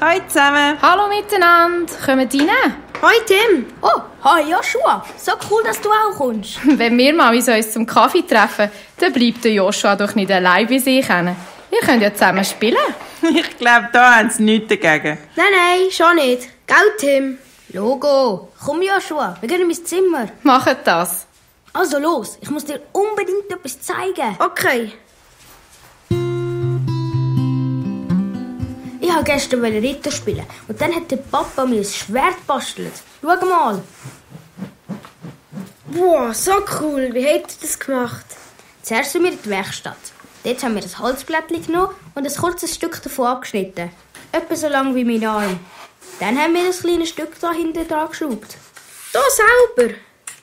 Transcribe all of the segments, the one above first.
Hallo zusammen. Hallo miteinander, kommt rein. Hoi Tim. Oh, hi Joshua. So cool, dass du auch kommst. Wenn wir mal uns zum Kaffee treffen, dann bleibt der Joshua doch nicht allein bei sich. Ihr könnt ja zusammen spielen. Ich glaube, da haben sie nichts dagegen. Nein, schon nicht. Gell, Tim? Logo. Komm Joshua, wir gehen in mein Zimmer. Macht das. Also los, ich muss dir unbedingt etwas zeigen. Okay. Ich wollte gestern Ritter spielen und dann hat der Papa mir ein Schwert gebastelt. Schau mal. Wow, so cool. Wie habt ihr das gemacht? Zuerst sind wir in die Werkstatt. Dort haben wir ein Holzblättchen genommen und ein kurzes Stück davon abgeschnitten. Etwa so lang wie mein Arm. Dann haben wir ein kleines Stück da hinten dran geschraubt. Da selber?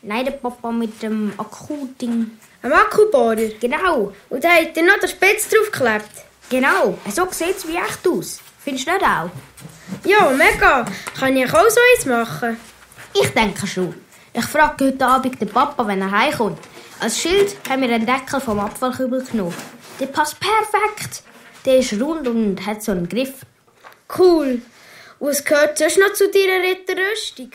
Nein, der Papa mit dem Akkuding. Ein Akkubohrer? Genau. Und da habt ihr noch den Spitz draufgeklebt? Genau. So sieht es wie echt aus. Findest du nicht auch? Ja, mega. Kann ich auch so eins machen? Ich denke schon. Ich frage heute Abend den Papa, wenn er heimkommt. Als Schild haben wir einen Deckel vom Abfallkübel genommen. Der passt perfekt. Der ist rund und hat so einen Griff. Cool. Und was gehört sonst noch zu deiner Ritterrüstung?